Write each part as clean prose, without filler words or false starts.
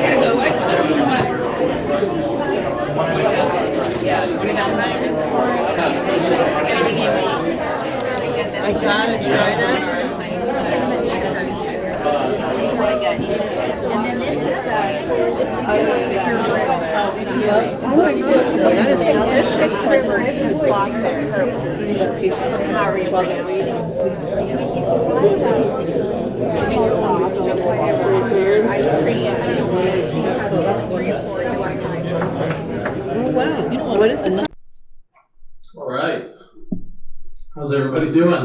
gotta go. I don't even want to. Yeah, I gotta try that. It's really good. And then this is there's 6 rivers in this box that are purple. While they're waiting. Ice cream. That's 3 or 4 different kinds. Oh wow! You know what is it? All right. How's everybody doing?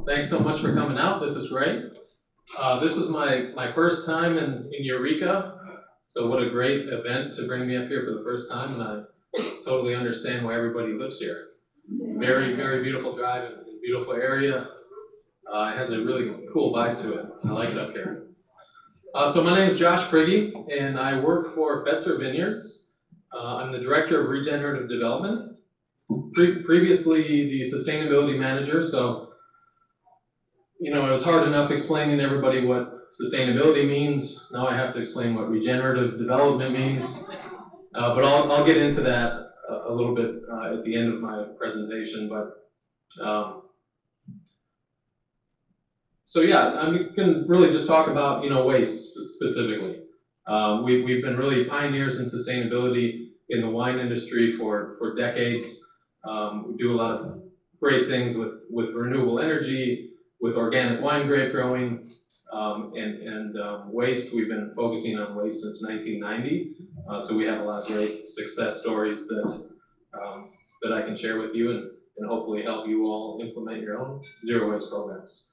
Thanks so much for coming out. This is great. This is my first time in Eureka, so what a great event to bring me up here for the first time, and I totally understand why everybody lives here. Very, very beautiful drive and beautiful area. It has a really cool vibe to it. I like it up here. So my name is Josh Prigge, and I work for Fetzer Vineyards. I'm the Director of Regenerative Development. Previously the Sustainability Manager, so it was hard enough explaining to everybody what sustainability means. Now I have to explain what regenerative development means. But I'll get into that a little bit at the end of my presentation. But so yeah, I'm going to really just talk about waste specifically. We've been really pioneers in sustainability in the wine industry for decades. We do a lot of great things with renewable energy, with organic wine grape growing, and waste. We've been focusing on waste since 1990, so we have a lot of great success stories that I can share with you and hopefully help you all implement your own zero waste programs.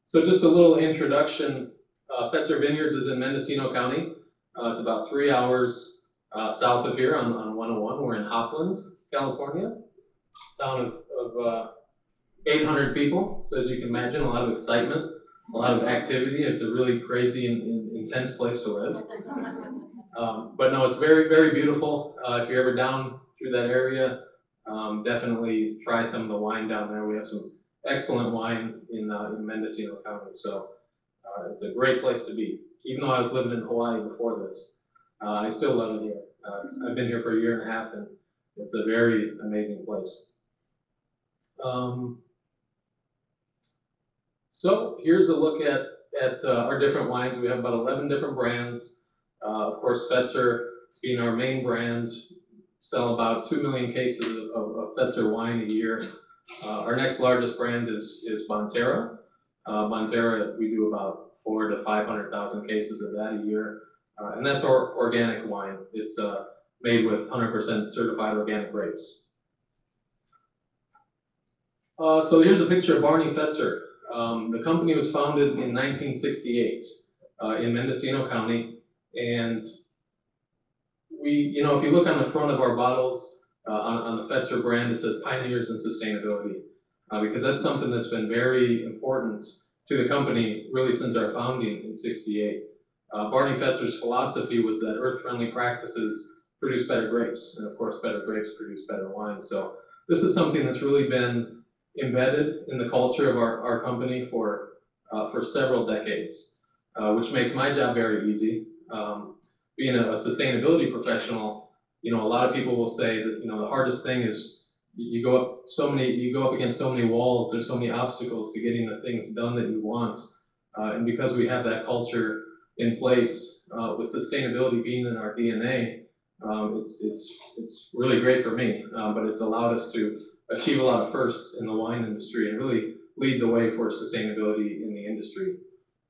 So just a little introduction. Fetzer Vineyards is in Mendocino County. It's about 3 hours south of here on 101. We're in Hopland, California, town of 800 people, so as you can imagine, a lot of excitement, a lot of activity. It's a really crazy and intense place to live. But no, it's very, very beautiful. If you're ever down through that area, definitely try some of the wine down there. We have some excellent wine in Mendocino County, so it's a great place to be. Even though I was living in Hawaii before this, I still love it here. I've been here for a year and a half, and it's a very amazing place. So here's a look at our different wines. We have about 11 different brands. Of course, Fetzer being our main brand, sell about 2 million cases of Fetzer wine a year. Our next largest brand is Bonterra. Bonterra, we do about 400,000 to 500,000 cases of that a year. And that's our organic wine. It's made with 100% certified organic grapes. So here's a picture of Barney Fetzer. The company was founded in 1968 in Mendocino County, and we, if you look on the front of our bottles on the Fetzer brand, it says Pioneers in Sustainability, because that's something that's been very important to the company really since our founding in '68. Barney Fetzer's philosophy was that earth-friendly practices produce better grapes, and of course, better grapes produce better wine. So this is something that's really been embedded in the culture of our company for several decades, which makes my job very easy. Being a sustainability professional, a lot of people will say that the hardest thing is you go up against so many walls. There's so many obstacles to getting the things done that you want, and because we have that culture in place with sustainability being in our DNA, it's really great for me. But it's allowed us to achieve a lot of firsts in the wine industry and really lead the way for sustainability in the industry.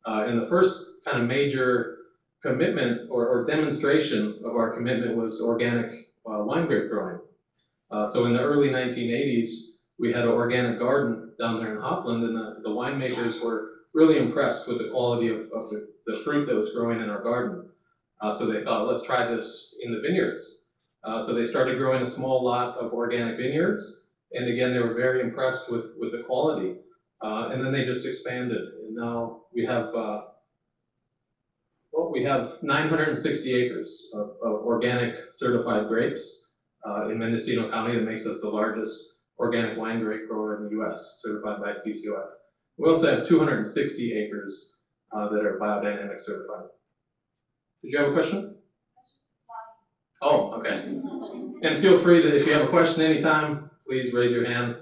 And the first kind of major commitment or demonstration of our commitment was organic wine grape growing. So in the early 1980s, we had an organic garden down there in Hopland, and the winemakers were really impressed with the quality of the fruit that was growing in our garden. So they thought, let's try this in the vineyards. So they started growing a small lot of organic vineyards. And again, they were very impressed with the quality. And then they just expanded. And now we have 960 acres of organic certified grapes in Mendocino County. That makes us the largest organic wine grape grower in the US, certified by CCOF. We also have 260 acres that are biodynamic certified. Did you have a question? Oh, okay. And feel free to, if you have a question anytime, please raise your hand.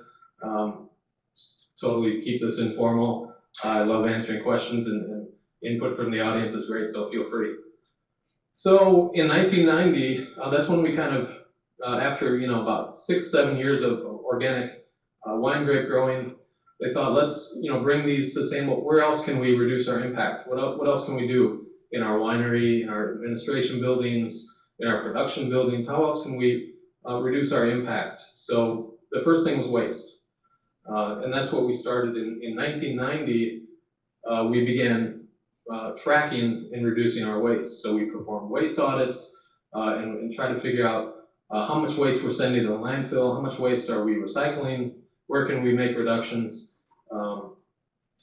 Totally keep this informal. I love answering questions, and input from the audience is great, so feel free. So in 1990, that's when we kind of, after about 6-7 years of organic wine grape growing, they thought, let's bring these sustainable. Where else can we reduce our impact? What else can we do in our winery, in our administration buildings, in our production buildings? How else can we reduce our impact? So the first thing was waste, and that's what we started in 1990. We began tracking and reducing our waste. So we performed waste audits and tried to figure out how much waste we're sending to the landfill, how much waste are we recycling, where can we make reductions.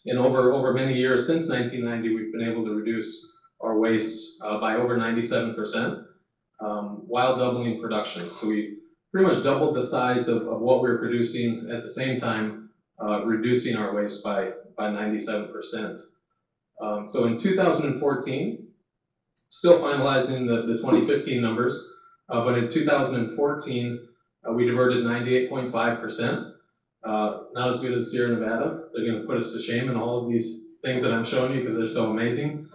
And over many years, since 1990, we've been able to reduce our waste by over 97%, while doubling production. So we pretty much doubled the size of what we were producing, at the same time reducing our waste by 97%. So in 2014, still finalizing the 2015 numbers, but in 2014, we diverted 98.5%. Not as good as Sierra Nevada. They're going to put us to shame in all of these things that I'm showing you because they're so amazing.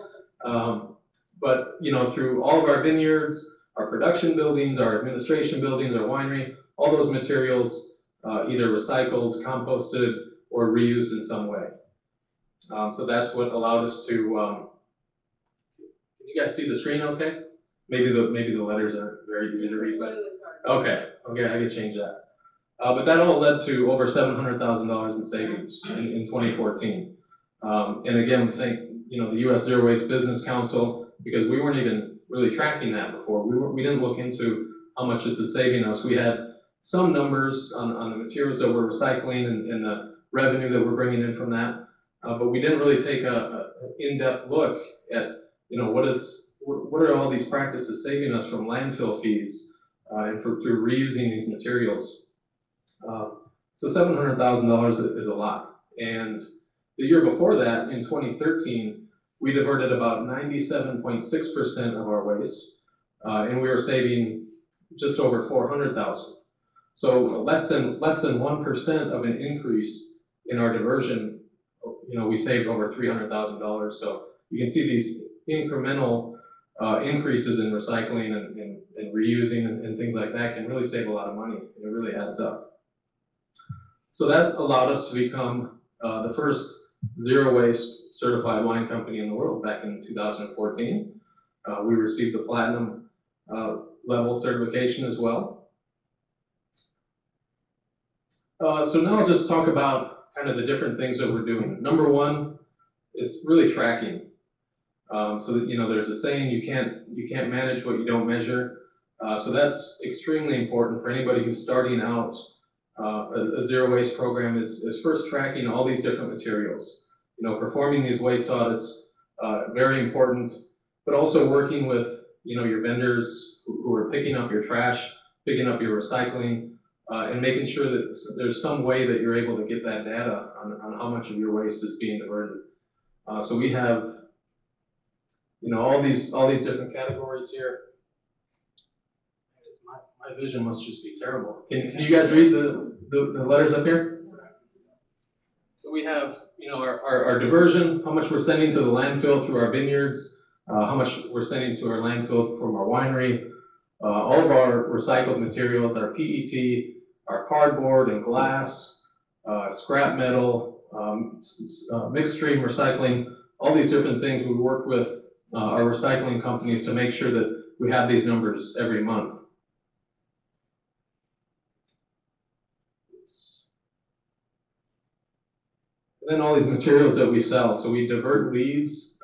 But through all of our vineyards, our production buildings, our administration buildings, our winery, all those materials either recycled, composted, or reused in some way. So that's what allowed us to. Can you guys see the screen? Okay. Maybe the letters aren't very easy to read, but okay, I can change that. But that all led to over $700,000 in savings in 2014. And again, thank the U.S. Zero Waste Business Council, because we weren't even really tracking that before. We didn't look into how much this is saving us. We had some numbers on the materials that we're recycling and the revenue that we're bringing in from that, but we didn't really take an in-depth look at what are all these practices saving us from landfill fees and through reusing these materials. So $700,000 is a lot. And the year before that, in 2013, we diverted about 97.6% of our waste, and we were saving just over $400,000. So less than 1% of an increase in our diversion, we saved over $300,000. So you can see these incremental increases in recycling and reusing and things like that can really save a lot of money. It really adds up. So that allowed us to become the first zero waste certified wine company in the world back in 2014. We received the platinum level certification as well. So now I'll just talk about kind of the different things that we're doing. Number one is really tracking. So that, there's a saying, you can't manage what you don't measure. So that's extremely important for anybody who's starting out a zero waste program is first tracking all these different materials. Performing these waste audits, very important, but also working with your vendors who are picking up your trash, picking up your recycling, and making sure that there's some way that you're able to get that data on how much of your waste is being diverted. So we have all these different categories here. My vision must just be terrible. Can you guys read the letters up here? So we have our diversion, how much we're sending to the landfill through our vineyards, how much we're sending to our landfill from our winery, all of our recycled materials, our PET, our cardboard and glass, scrap metal, mixed stream recycling, all these different things. We work with our recycling companies to make sure that we have these numbers every month. And then all these materials that we sell. So we divert lees,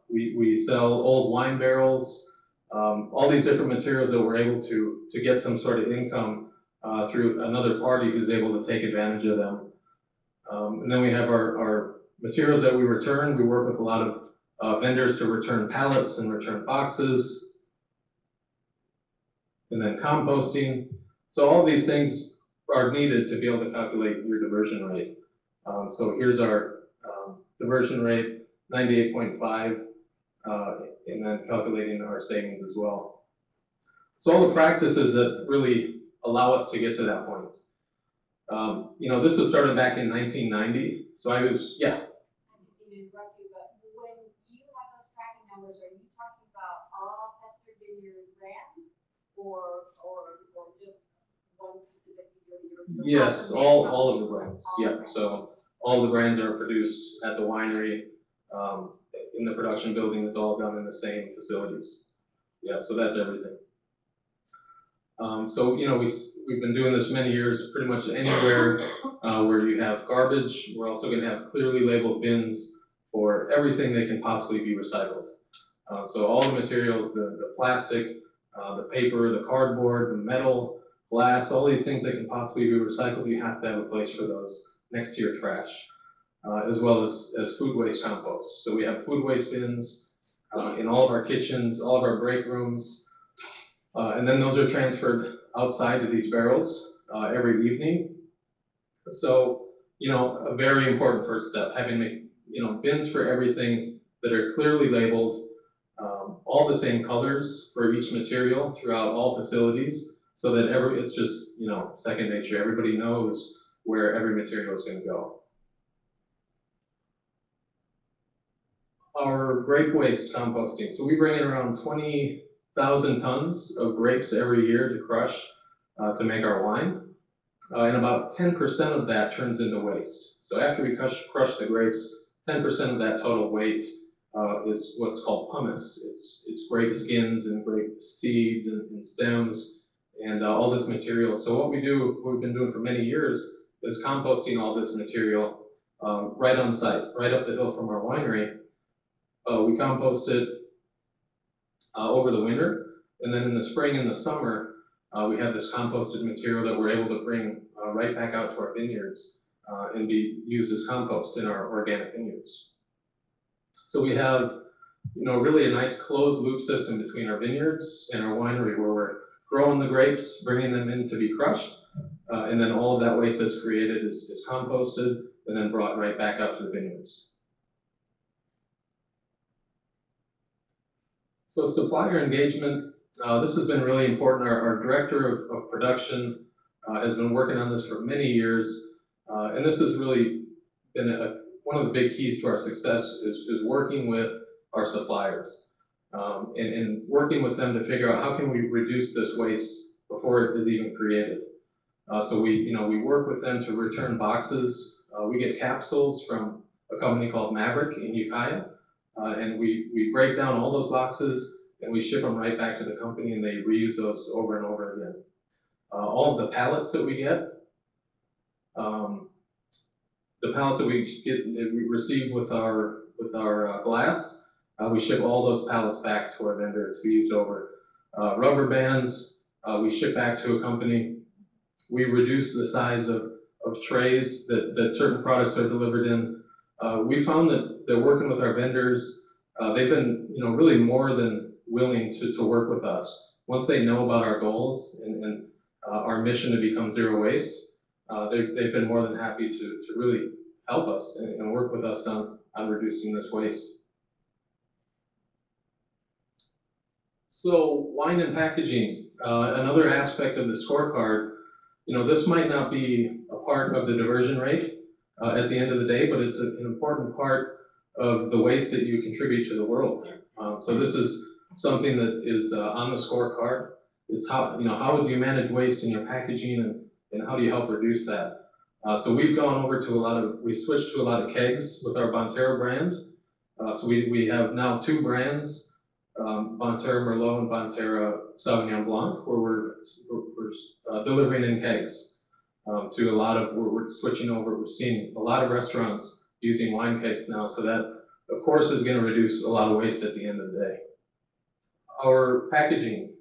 we sell old wine barrels, all these different materials that we're able to get some sort of income through another party who's able to take advantage of them. And then we have our materials that we return. We work with a lot of vendors to return pallets and return boxes. And then composting. So all these things are needed to be able to calculate your diversion rate. So here's our diversion rate, 98.5 and then calculating our savings as well. So all the practices that really allow us to get to that point. This was started back in 1990, so I was, yeah. I didn't mean to interrupt you, but when you have those tracking numbers, are you talking about all Fetzer Vineyard brands or just one specific? Yes, all of the brands. Yeah, so all the brands are produced at the winery, in the production building. It's all done in the same facilities. Yeah, so that's everything. We've been doing this many years. Pretty much anywhere where you have garbage, we're also going to have clearly labeled bins for everything that can possibly be recycled. So all the materials, the plastic, the paper, the cardboard, the metal, glass, all these things that can possibly be recycled, you have to have a place for those next to your trash, as well as food waste compost. So we have food waste bins in all of our kitchens, all of our break rooms, and then those are transferred outside to these barrels every evening. So, a very important first step, having bins for everything that are clearly labeled, all the same colors for each material throughout all facilities, so that it's just, second nature. Everybody knows where every material is going to go. Our grape waste composting. So we bring in around 20,000 tons of grapes every year to crush to make our wine. And about 10% of that turns into waste. So after we crush the grapes, 10% of that total weight is what's called pumice. It's grape skins and grape seeds and stems and all this material. So what we've been doing for many years, is composting all this material right on site, right up the hill from our winery. We compost it over the winter, and then in the spring and the summer, we have this composted material that we're able to bring right back out to our vineyards and be used as compost in our organic vineyards. So we have, really a nice closed loop system between our vineyards and our winery, where we're growing the grapes, bringing them in to be crushed, and then all of that waste that's created is composted and then brought right back out to the vineyards. So supplier engagement, this has been really important. Our director of production has been working on this for many years, and this has really been one of the big keys to our success is working with our suppliers and working with them to figure out how can we reduce this waste before it is even created. So we work with them to return boxes. We get capsules from a company called Maverick in Ukiah. And we break down all those boxes and we ship them right back to the company, and they reuse those over and over again. All of the pallets that we get, the pallets that we receive with our glass, we ship all those pallets back to our vendor to be used over. Rubber bands, we ship back to a company. We reduce the size of trays that certain products are delivered in. We found that working with our vendors, they've been, really more than willing to work with us. Once they know about our goals and our mission to become zero waste, they've been more than happy to really help us and work with us on reducing this waste. So wine and packaging, another aspect of the scorecard. This might not be a part of the diversion rate at the end of the day, but it's an important part of the waste that you contribute to the world. So this is something that is on the scorecard. It's how would you manage waste in your packaging and how do you help reduce that? So we've gone over to we switched to a lot of kegs with our Bonterra brand. So we have now two brands, Bonterra Merlot and Bonterra Sauvignon Blanc, where we're delivering in kegs to a lot of, we're switching over, we're seeing a lot of restaurants using wine kegs now, so that, of course, is going to reduce a lot of waste at the end of the day. Our packaging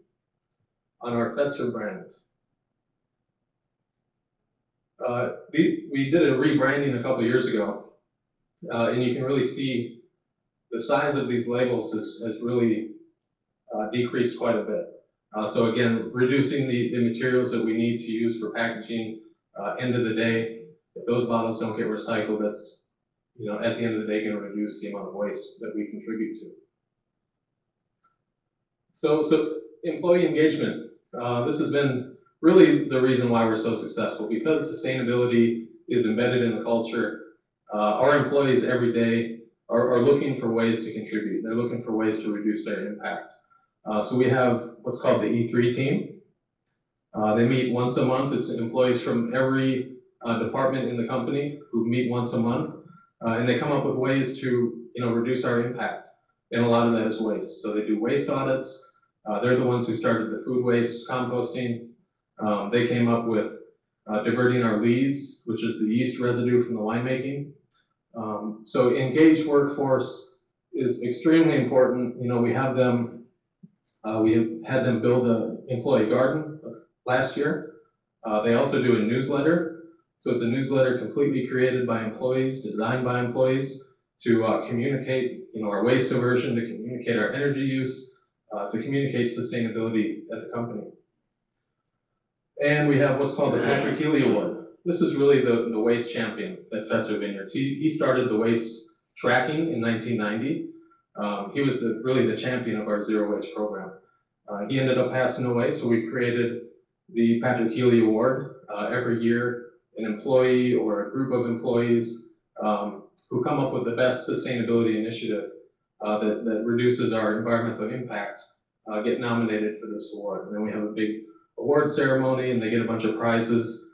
on our Fetzer brand. We did a rebranding a couple years ago, and you can really see the size of these labels has really decreased quite a bit. So again, reducing the materials that we need to use for packaging. End of the day, if those bottles don't get recycled, that's at the end of the day going to reduce the amount of waste that we contribute to. So employee engagement, this has been really the reason why we're so successful, because sustainability is embedded in the culture. Our employees every day are looking for ways to contribute. They're looking for ways to reduce their impact. So we have what's called the E3 team. They meet once a month. It's employees from every department in the company who meet once a month, and they come up with ways to reduce our impact. And a lot of that is waste. So they do waste audits. They're the ones who started the food waste composting. They came up with diverting our lees, which is the yeast residue from the winemaking. So engaged workforce is extremely important. We have them. We have had them build an employee garden last year. They also do a newsletter. So it's a newsletter completely created by employees, designed by employees to communicate, our waste diversion, to communicate our energy use, to communicate sustainability at the company. And we have what's called the Patrick Healy Award. This is really the waste champion at Fetzer Vineyards. He started the waste tracking in 1990. He was really the champion of our zero waste program. He ended up passing away, so we created the Patrick Healy Award. Every year, an employee or a group of employees who come up with the best sustainability initiative that reduces our environmental impact get nominated for this award. And then we have a big award ceremony, and they get a bunch of prizes.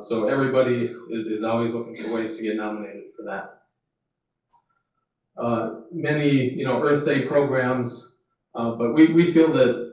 So everybody is always looking for ways to get nominated for that. Many Earth Day programs, but we feel that